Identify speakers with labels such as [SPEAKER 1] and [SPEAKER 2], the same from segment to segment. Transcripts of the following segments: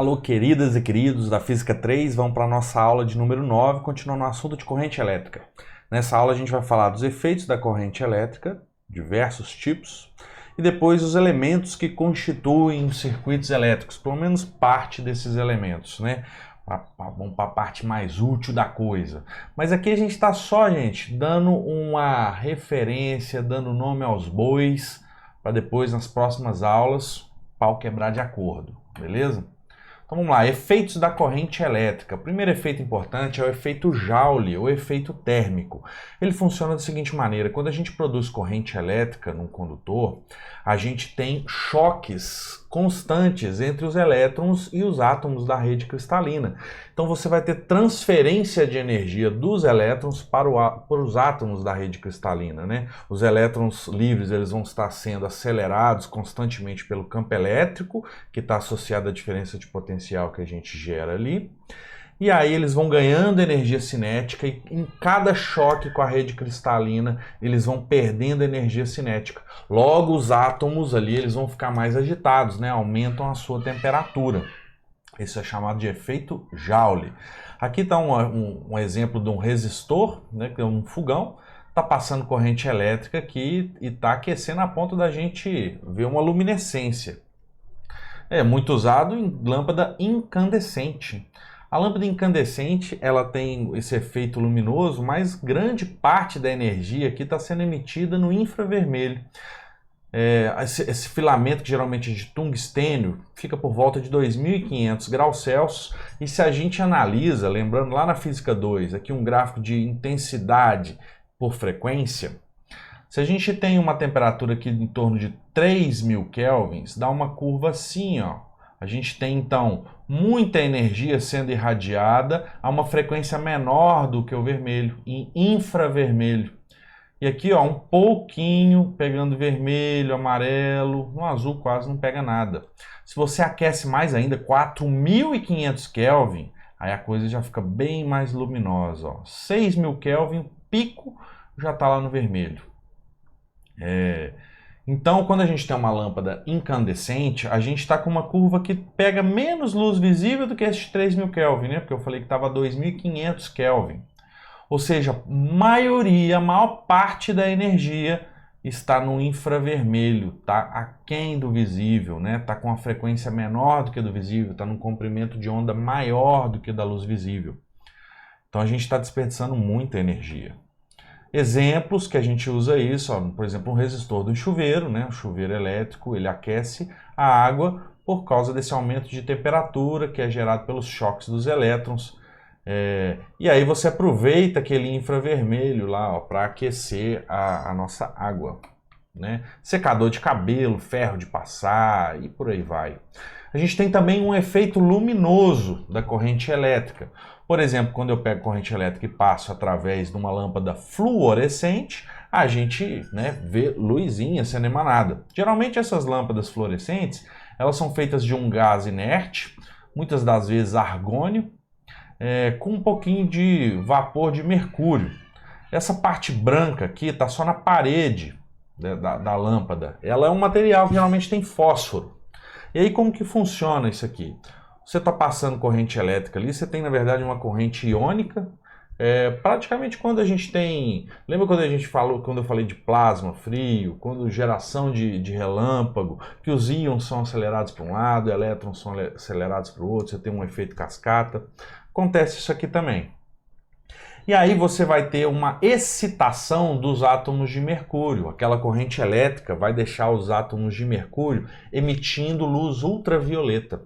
[SPEAKER 1] Alô, queridas e queridos da Física 3, vamos para a nossa aula de número 9, continuando no assunto de corrente elétrica. Nessa aula a gente vai falar dos efeitos da corrente elétrica, diversos tipos, e depois os elementos que constituem os circuitos elétricos, pelo menos parte desses elementos, né? Vamos para a parte mais útil da coisa. Mas aqui a gente está só, gente, dando uma referência, dando nome aos bois, para depois, nas próximas aulas, o pau quebrar de acordo, beleza? Então vamos lá, efeitos da corrente elétrica. O primeiro efeito importante é o efeito Joule, ou efeito térmico. Ele funciona da seguinte maneira: quando a gente produz corrente elétrica num condutor, a gente tem choques constantes entre os elétrons e os átomos da rede cristalina. Então você vai ter transferência de energia dos elétrons para os átomos da rede cristalina, né? Os elétrons livres eles vão estar sendo acelerados constantemente pelo campo elétrico, que está associado à diferença de potencial que a gente gera ali. E aí eles vão ganhando energia cinética e em cada choque com a rede cristalina eles vão perdendo energia cinética. Logo os átomos ali eles vão ficar mais agitados, né? Aumentam a sua temperatura. Isso é chamado de efeito Joule. Aqui está um exemplo de um resistor, né? Que é um fogão. Está passando corrente elétrica aqui e está aquecendo a ponto da gente ver uma luminescência. É muito usado em lâmpada incandescente. A lâmpada incandescente ela tem esse efeito luminoso, mas grande parte da energia aqui está sendo emitida no infravermelho. Esse filamento, que geralmente é de tungstênio, fica por volta de 2.500 graus Celsius. E se a gente analisa, lembrando lá na Física 2, aqui um gráfico de intensidade por frequência, se a gente tem uma temperatura aqui em torno de 3.000 kelvins, dá uma curva assim, ó. A gente tem, então, muita energia sendo irradiada a uma frequência menor do que o vermelho, em infravermelho. E aqui, ó, um pouquinho pegando vermelho, amarelo, no azul quase não pega nada. Se você aquece mais ainda, 4.500 Kelvin, aí a coisa já fica bem mais luminosa, ó. 6.000 Kelvin, o pico já está lá no vermelho. Então, quando a gente tem uma lâmpada incandescente, a gente está com uma curva que pega menos luz visível do que esses 3.000 Kelvin, né? Porque eu falei que estava 2.500 Kelvin. Ou seja, a maior parte da energia está no infravermelho, está aquém do visível, né? Está com uma frequência menor do que a do visível, está num comprimento de onda maior do que da luz visível. Então a gente está desperdiçando muita energia. Exemplos que a gente usa isso, ó, por exemplo, um resistor do chuveiro, né? Um chuveiro elétrico, ele aquece a água por causa desse aumento de temperatura que é gerado pelos choques dos elétrons. E aí você aproveita aquele infravermelho lá para aquecer a nossa água, né? Secador de cabelo, ferro de passar e por aí vai. A gente tem também um efeito luminoso da corrente elétrica. Por exemplo, quando eu pego corrente elétrica e passo através de uma lâmpada fluorescente, a gente, né, vê luzinha sendo emanada. Geralmente essas lâmpadas fluorescentes, elas são feitas de um gás inerte, muitas das vezes argônio, com um pouquinho de vapor de mercúrio. Essa parte branca aqui está só na parede da lâmpada. Ela é um material que geralmente tem fósforo. E aí como que funciona isso aqui? Você está passando corrente elétrica ali, você tem na verdade uma corrente iônica. Praticamente quando a gente tem... Lembra quando a gente falou, quando eu falei de plasma frio, quando geração de relâmpago, que os íons são acelerados para um lado, elétrons são acelerados para o outro, você tem um efeito cascata. Acontece isso aqui também. E aí você vai ter uma excitação dos átomos de mercúrio. Aquela corrente elétrica vai deixar os átomos de mercúrio emitindo luz ultravioleta.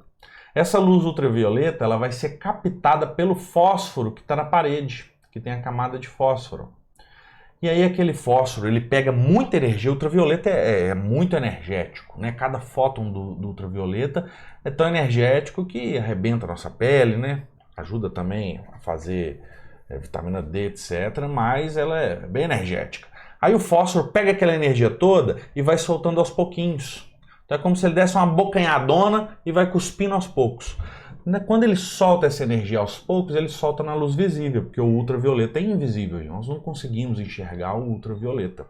[SPEAKER 1] Essa luz ultravioleta ela vai ser captada pelo fósforo que está na parede, que tem a camada de fósforo. E aí aquele fósforo ele pega muita energia. O ultravioleta é muito energético, né? Cada fóton do ultravioleta é tão energético que arrebenta a nossa pele, né? Ajuda também a fazer vitamina D, etc. Mas ela é bem energética. Aí o fósforo pega aquela energia toda e vai soltando aos pouquinhos. Então é como se ele desse uma bocanhadona e vai cuspindo aos poucos. Quando ele solta essa energia aos poucos, ele solta na luz visível, porque o ultravioleta é invisível. Nós não conseguimos enxergar o ultravioleta.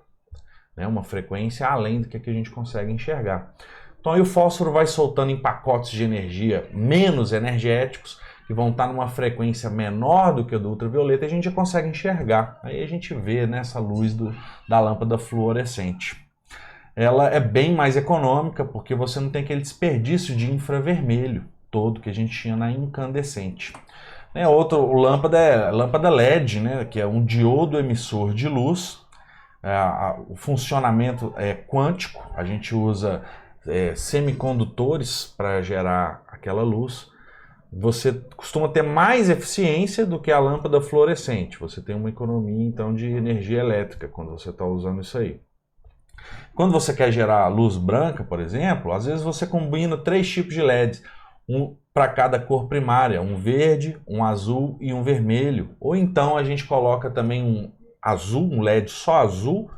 [SPEAKER 1] Uma frequência além do que a gente consegue enxergar. Então Então aí o fósforo vai soltando em pacotes de energia menos energéticos, que vão estar numa frequência menor do que a do ultravioleta, e a gente já consegue enxergar. Aí a gente vê nessa luz da lâmpada fluorescente. Ela é bem mais econômica, porque você não tem aquele desperdício de infravermelho todo que a gente tinha na incandescente. Outro lâmpada é a lâmpada LED, né, que é um diodo emissor de luz. O funcionamento é quântico, a gente usa semicondutores para gerar aquela luz. Você costuma ter mais eficiência do que a lâmpada fluorescente. Você tem uma economia, então, de energia elétrica quando você está usando isso aí. Quando você quer gerar luz branca, por exemplo, às vezes você combina 3 tipos de LEDs, um para cada cor primária, um verde, um azul e um vermelho. Ou então a gente coloca também um azul, um LED só azul,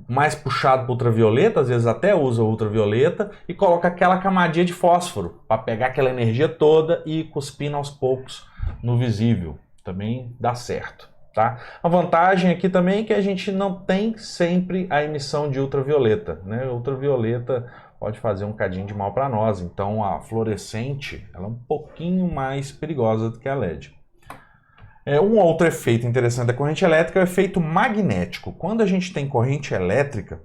[SPEAKER 1] mais puxado para ultravioleta, às vezes até usa ultravioleta, e coloca aquela camadinha de fósforo para pegar aquela energia toda e ir cuspindo aos poucos no visível. Também dá certo, tá? A vantagem aqui também é que a gente não tem sempre a emissão de ultravioleta, né? Ultravioleta pode fazer um cadinho de mal para nós, então a fluorescente ela é um pouquinho mais perigosa do que a LED. Um outro efeito interessante da corrente elétrica é o efeito magnético. Quando a gente tem corrente elétrica,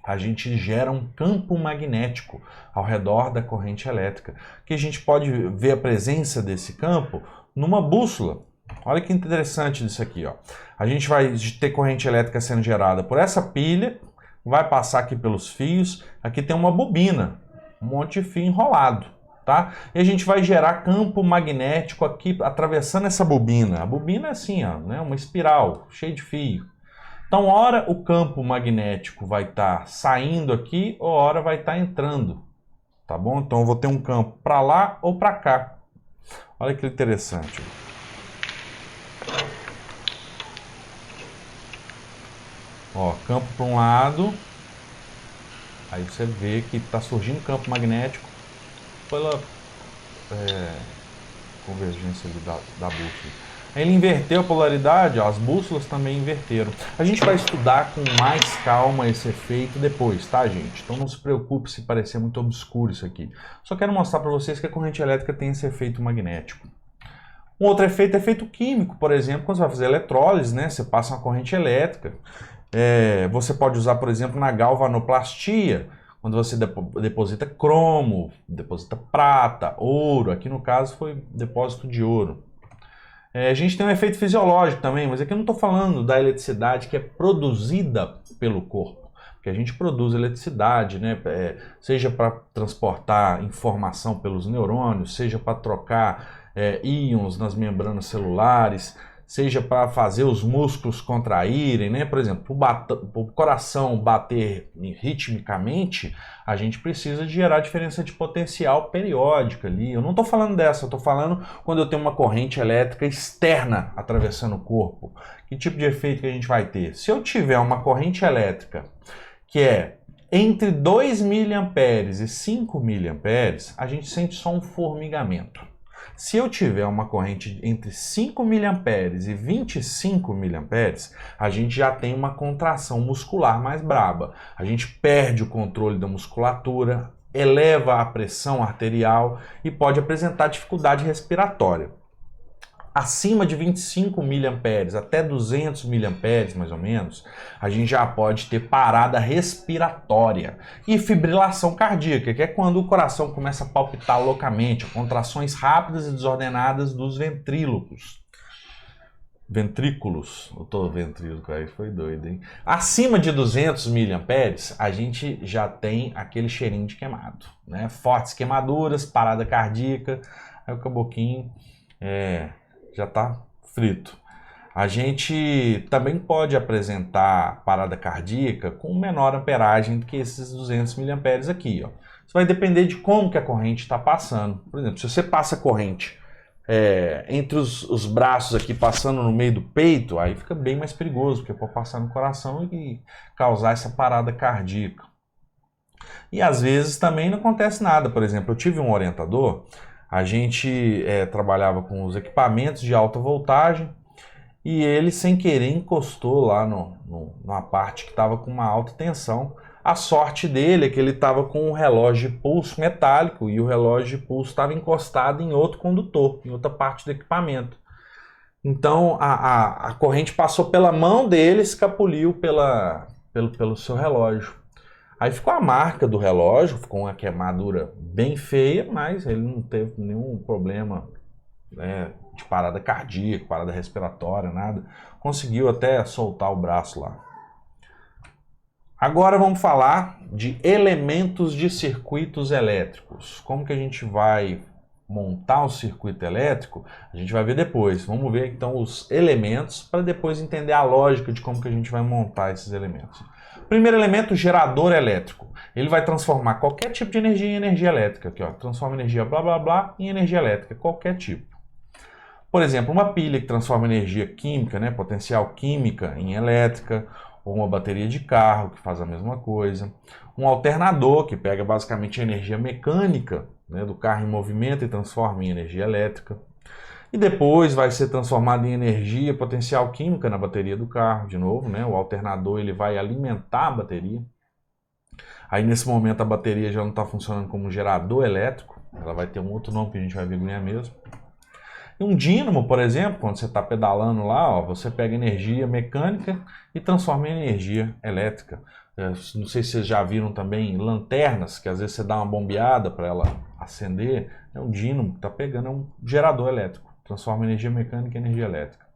[SPEAKER 1] a gente gera um campo magnético ao redor da corrente elétrica, que a gente pode ver a presença desse campo numa bússola. Olha que interessante isso aqui, ó. A gente vai ter corrente elétrica sendo gerada por essa pilha, vai passar aqui pelos fios, aqui tem uma bobina, um monte de fio enrolado. Tá? E a gente vai gerar campo magnético aqui atravessando essa bobina. A bobina é assim, ó, né? Uma espiral cheia de fio. Então, ora o campo magnético vai estar saindo aqui, ou ora vai estar entrando. Tá bom? Então eu vou ter um campo para lá ou para cá. Olha que interessante. Ó, campo para um lado. Aí você vê que está surgindo campo magnético pela convergência da bússola. Ele inverteu a polaridade, ó, as bússolas também inverteram. A gente vai estudar com mais calma esse efeito depois, tá, gente? Então não se preocupe se parecer muito obscuro isso aqui. Só quero mostrar para vocês que a corrente elétrica tem esse efeito magnético. Um outro efeito é efeito químico, por exemplo, quando você vai fazer eletrólise, né? Você passa uma corrente elétrica. Você pode usar, por exemplo, na galvanoplastia, quando você deposita cromo, deposita prata, ouro, aqui no caso foi depósito de ouro. A gente tem um efeito fisiológico também, mas aqui eu não estou falando da eletricidade que é produzida pelo corpo, porque a gente produz eletricidade, né? Seja para transportar informação pelos neurônios, seja para trocar íons nas membranas celulares, seja para fazer os músculos contraírem, né? Por exemplo, o coração bater ritmicamente, a gente precisa de gerar diferença de potencial periódica ali. Eu não estou falando dessa, eu estou falando quando eu tenho uma corrente elétrica externa atravessando o corpo. Que tipo de efeito que a gente vai ter? Se eu tiver uma corrente elétrica que é entre 2 mA e 5 mA, a gente sente só um formigamento. Se eu tiver uma corrente entre 5 mA e 25 mA, a gente já tem uma contração muscular mais braba. A gente perde o controle da musculatura, eleva a pressão arterial e pode apresentar dificuldade respiratória. Acima de 25 mA até 200 mA, mais ou menos, a gente já pode ter parada respiratória e fibrilação cardíaca, que é quando o coração começa a palpitar loucamente, contrações rápidas e desordenadas dos ventrículos. Ventrículo, aí foi doido, hein? Acima de 200 mA, a gente já tem aquele cheirinho de queimado, né? Fortes queimaduras, parada cardíaca, aí o caboquinho já está frito. A gente também pode apresentar parada cardíaca com menor amperagem do que esses 200 mA aqui, ó. Isso vai depender de como que a corrente está passando. Por exemplo, se você passa a corrente entre os braços aqui, passando no meio do peito, aí fica bem mais perigoso, porque pode passar no coração e causar essa parada cardíaca. E às vezes também não acontece nada. Por exemplo, eu tive um orientador, a gente trabalhava com os equipamentos de alta voltagem e ele, sem querer, encostou lá numa parte que estava com uma alta tensão. A sorte dele é que ele estava com um relógio de pulso metálico e o relógio de pulso estava encostado em outro condutor, em outra parte do equipamento. Então a corrente passou pela mão dele e escapuliu pelo seu relógio. Aí ficou a marca do relógio, ficou uma queimadura bem feia, mas ele não teve nenhum problema, né, de parada cardíaca, parada respiratória, nada. Conseguiu até soltar o braço lá. Agora vamos falar de elementos de circuitos elétricos. Como que a gente vai montar um circuito elétrico? A gente vai ver depois. Vamos ver então os elementos para depois entender a lógica de como que a gente vai montar esses elementos. Primeiro elemento, gerador elétrico. Ele vai transformar qualquer tipo de energia em energia elétrica. Aqui, ó, transforma energia blá blá blá em energia elétrica, qualquer tipo. Por exemplo, uma pilha que transforma energia química, né, potencial química em elétrica, ou uma bateria de carro que faz a mesma coisa. Um alternador que pega basicamente a energia mecânica, né, do carro em movimento e transforma em energia elétrica. E depois vai ser transformado em energia potencial química na bateria do carro, de novo, né? O alternador ele vai alimentar a bateria. Aí nesse momento a bateria já não está funcionando como gerador elétrico, ela vai ter um outro nome que a gente vai ver mesmo. E um dínamo, por exemplo, quando você está pedalando lá, ó, você pega energia mecânica e transforma em energia elétrica. Não sei se vocês já viram também lanternas, que às vezes você dá uma bombeada para ela acender. É um dínamo que está pegando, é um gerador elétrico. Transforma energia mecânica em energia elétrica.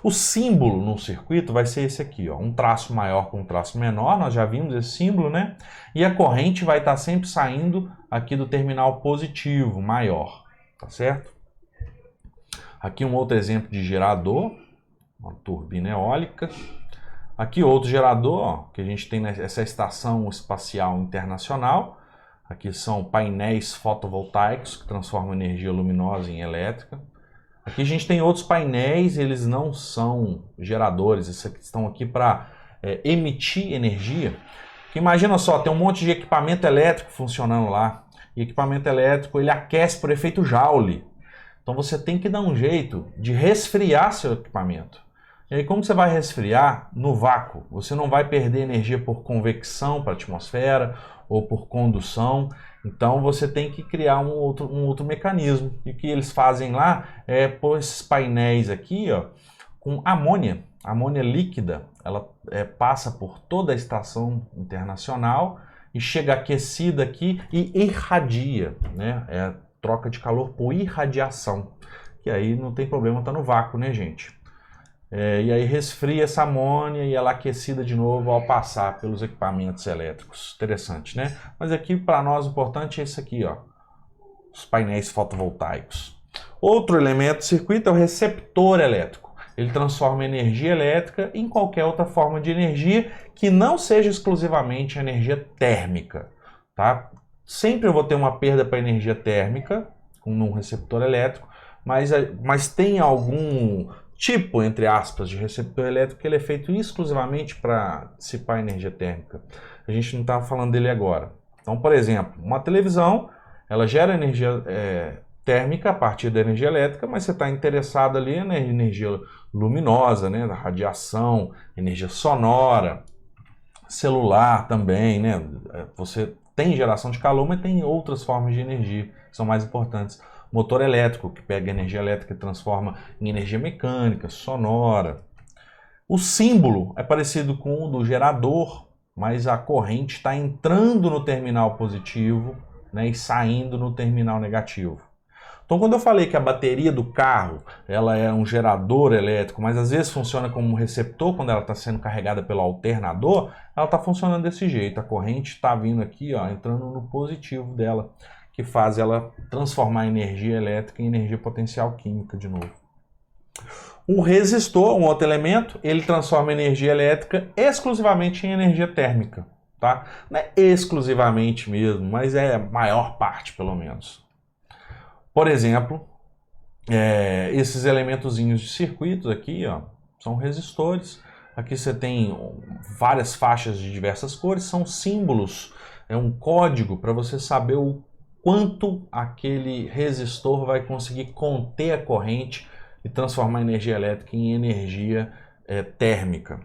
[SPEAKER 1] O símbolo no circuito vai ser esse aqui, ó, um traço maior com um traço menor, nós já vimos esse símbolo, né? E a corrente vai estar sempre saindo aqui do terminal positivo, maior, tá certo? Aqui um outro exemplo de gerador, uma turbina eólica. Aqui outro gerador, ó, que a gente tem nessa estação espacial internacional. Aqui são painéis fotovoltaicos que transformam energia luminosa em elétrica. Aqui a gente tem outros painéis, eles não são geradores, estão aqui para emitir energia. Porque imagina só, tem um monte de equipamento elétrico funcionando lá. E equipamento elétrico ele aquece por efeito Joule. Então você tem que dar um jeito de resfriar seu equipamento. E aí como você vai resfriar? No vácuo. Você não vai perder energia por convecção para a atmosfera ou por condução. Então você tem que criar um outro mecanismo. E o que eles fazem lá é pôr esses painéis aqui, ó, com amônia. Amônia líquida, ela passa por toda a estação internacional e chega aquecida aqui e irradia, né? Troca de calor por irradiação. E aí não tem problema, tá no vácuo, né, gente? E aí resfria essa amônia e ela é aquecida de novo ao passar pelos equipamentos elétricos. Interessante, né? Mas aqui para nós o importante é esse aqui, ó, os painéis fotovoltaicos. Outro elemento do circuito é o receptor elétrico. Ele transforma energia elétrica em qualquer outra forma de energia que não seja exclusivamente energia térmica, tá? Sempre eu vou ter uma perda para energia térmica num receptor elétrico, mas tem algum tipo, entre aspas, de receptor elétrico que ele é feito exclusivamente para dissipar energia térmica. A gente não está falando dele agora. Então, por exemplo, uma televisão, ela gera energia térmica a partir da energia elétrica, mas você está interessado ali na energia luminosa, né, da radiação, energia sonora, celular também, né? Você tem geração de calor, mas tem outras formas de energia que são mais importantes. Motor elétrico, que pega energia elétrica e transforma em energia mecânica, sonora. O símbolo é parecido com o do gerador, mas a corrente está entrando no terminal positivo, né, e saindo no terminal negativo. Então, quando eu falei que a bateria do carro ela é um gerador elétrico, mas às vezes funciona como um receptor quando ela está sendo carregada pelo alternador, ela está funcionando desse jeito. A corrente está vindo aqui, ó, entrando no positivo dela, que faz ela transformar a energia elétrica em energia potencial química de novo. Um resistor, um outro elemento, ele transforma a energia elétrica exclusivamente em energia térmica, tá? Não é exclusivamente mesmo, mas é a maior parte, pelo menos. Por exemplo, esses elementozinhos de circuitos aqui, ó, são resistores. Aqui você tem várias faixas de diversas cores, são símbolos, é um código para você saber o quanto aquele resistor vai conseguir conter a corrente e transformar a energia elétrica em energia térmica.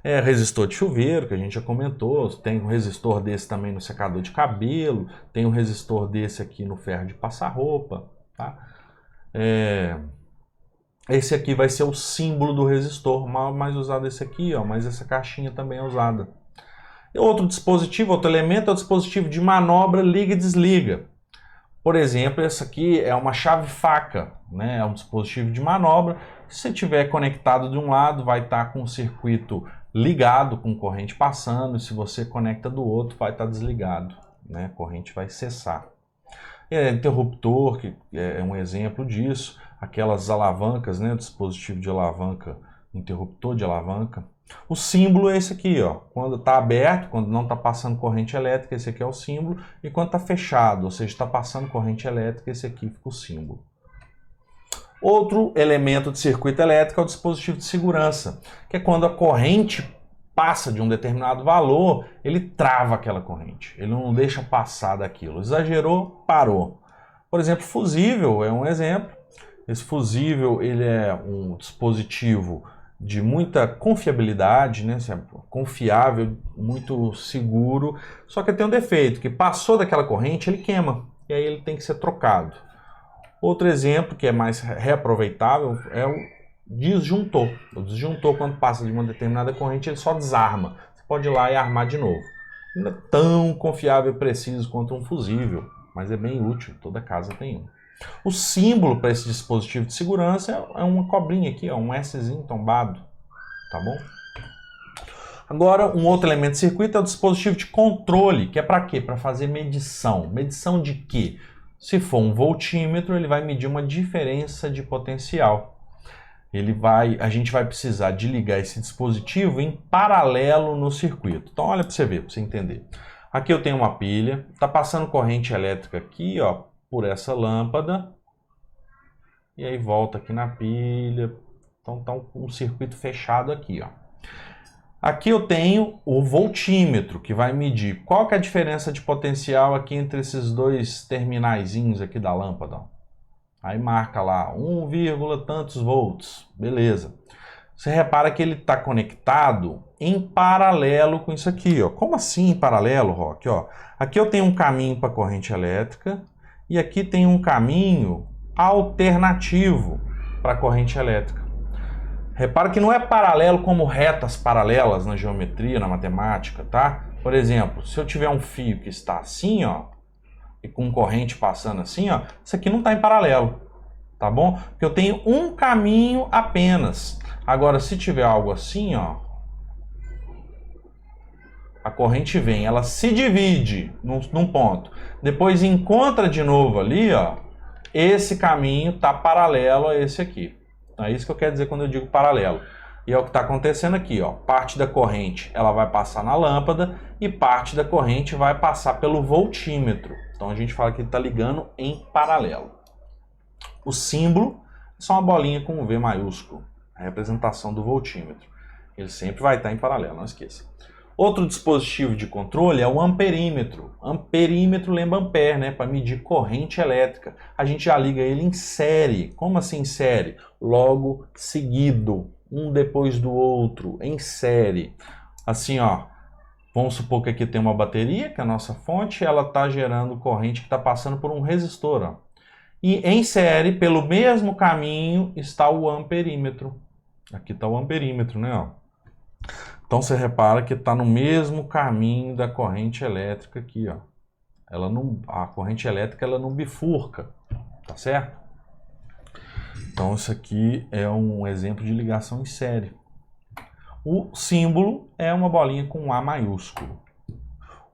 [SPEAKER 1] Resistor de chuveiro, que a gente já comentou, tem um resistor desse também no secador de cabelo, tem um resistor desse aqui no ferro de passar roupa, tá? Esse aqui vai ser o símbolo do resistor, mais usado esse aqui, ó, mas essa caixinha também é usada. E outro dispositivo, outro elemento é o dispositivo de manobra liga e desliga. Por exemplo, essa aqui é uma chave faca, né? É um dispositivo de manobra. Se você tiver conectado de um lado, vai estar com o circuito ligado, com corrente passando, e se você conecta do outro, vai estar desligado, né? A corrente vai cessar. Interruptor, que é um exemplo disso, aquelas alavancas, né? Dispositivo de alavanca, interruptor de alavanca. O símbolo é esse aqui, ó. Quando está aberto, quando não está passando corrente elétrica, esse aqui é o símbolo. E quando está fechado, ou seja, está passando corrente elétrica, esse aqui fica o símbolo. Outro elemento de circuito elétrico é o dispositivo de segurança, que é quando a corrente passa de um determinado valor, ele trava aquela corrente. Ele não deixa passar daquilo. Exagerou, parou. Por exemplo, fusível é um exemplo. Esse fusível, ele é um dispositivo de muita confiabilidade, né? Confiável, muito seguro, só que tem um defeito, que passou daquela corrente, ele queima, e aí ele tem que ser trocado. Outro exemplo, que é mais reaproveitável, é o disjuntor. O disjuntor, quando passa de uma determinada corrente, ele só desarma. Você pode ir lá e armar de novo. Não é tão confiável e preciso quanto um fusível, mas é bem útil, toda casa tem um. O símbolo para esse dispositivo de segurança é uma cobrinha aqui, ó, um Szinho tombado, tá bom? Agora, um outro elemento de circuito é o dispositivo de controle, que é para quê? Para fazer medição. Medição de quê? Se for um voltímetro, ele vai medir uma diferença de potencial. A gente vai precisar de ligar esse dispositivo em paralelo no circuito. Então, olha para você ver, para você entender. Aqui eu tenho uma pilha, está passando corrente elétrica aqui, ó, por essa lâmpada, e aí volta aqui na pilha. Então tá um circuito fechado aqui, ó. Aqui eu tenho o voltímetro, que vai medir qual que é a diferença de potencial aqui entre esses dois terminaizinhos aqui da lâmpada, ó. Aí marca lá 1, tantos volts, beleza. Você repara que ele está conectado em paralelo com isso aqui, ó. Como assim em paralelo, Rock? Ó, aqui eu tenho um caminho para corrente elétrica, e aqui tem um caminho alternativo para a corrente elétrica. Repara que não é paralelo como retas paralelas na geometria, na matemática, tá? Por exemplo, se eu tiver um fio que está assim, ó, e com corrente passando assim, ó, isso aqui não está em paralelo, tá bom? Porque eu tenho um caminho apenas. Agora, se tiver algo assim, ó, a corrente vem, ela se divide num ponto, depois encontra de novo ali, ó, esse caminho está paralelo a esse aqui. É isso que eu quero dizer quando eu digo paralelo. E é o que está acontecendo aqui, ó. Parte da corrente ela vai passar na lâmpada e parte da corrente vai passar pelo voltímetro. Então a gente fala que ele está ligando em paralelo. O símbolo é só uma bolinha com um V maiúsculo, a representação do voltímetro. Ele sempre vai estar em paralelo, não esqueça. Outro dispositivo de controle é o amperímetro. Amperímetro lembra ampere, né? Para medir corrente elétrica. A gente já liga ele em série. Como assim em série? Logo seguido, um depois do outro, em série. Assim, ó. Vamos supor que aqui tem uma bateria, que é a nossa fonte, ela está gerando corrente que está passando por um resistor, ó. E em série, pelo mesmo caminho, está o amperímetro. Aqui está o amperímetro, né? Ó. Então você repara que está no mesmo caminho da corrente elétrica aqui, ó. A corrente elétrica ela não bifurca, tá certo? Então isso aqui é um exemplo de ligação em série. O símbolo é uma bolinha com um A maiúsculo.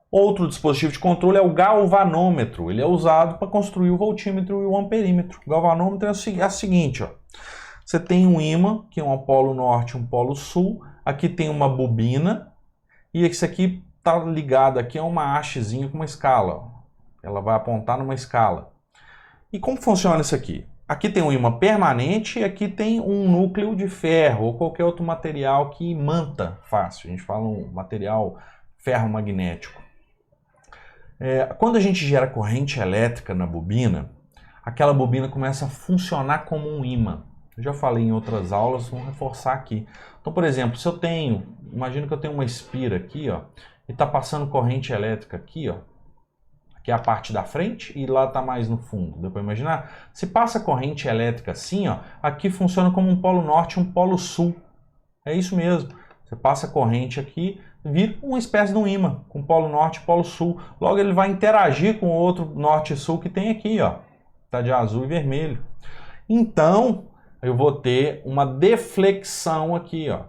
[SPEAKER 1] Outro dispositivo de controle é o galvanômetro. Ele é usado para construir o voltímetro e o amperímetro. O galvanômetro é o seguinte, ó. Você tem um ímã, que é um polo norte e um polo sul. Aqui tem uma bobina e esse aqui está ligado aqui a uma hastezinha com uma escala. Ela vai apontar numa escala. E como funciona isso aqui? Aqui tem um ímã permanente e aqui tem um núcleo de ferro ou qualquer outro material que imanta fácil. A gente fala um material ferromagnético. Quando a gente gera corrente elétrica na bobina, aquela bobina começa a funcionar como um ímã. Eu já falei em outras aulas, vamos reforçar aqui. Então, por exemplo, se eu tenho, imagina que eu tenho uma espira aqui, ó, e está passando corrente elétrica aqui, ó, aqui é a parte da frente e lá está mais no fundo. Deu para imaginar? Se passa corrente elétrica assim, ó, aqui funciona como um polo norte e um polo sul. É isso mesmo. Você passa corrente aqui, vira uma espécie de um ímã, com polo norte e polo sul. Logo ele vai interagir com o outro norte e sul que tem aqui, ó. Tá de azul e vermelho. Então, eu vou ter uma deflexão aqui, ó,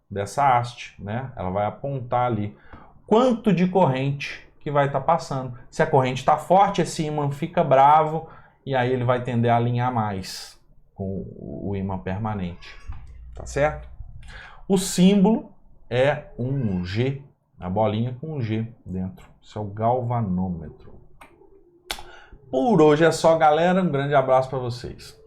[SPEAKER 1] dessa haste, né? Ela vai apontar ali quanto de corrente que vai estar passando. Se a corrente está forte, esse ímã fica bravo e aí ele vai tender a alinhar mais com o ímã permanente. Tá certo? O símbolo é um G, a bolinha com um G dentro. Isso é o galvanômetro. Por hoje é só, galera. Um grande abraço para vocês.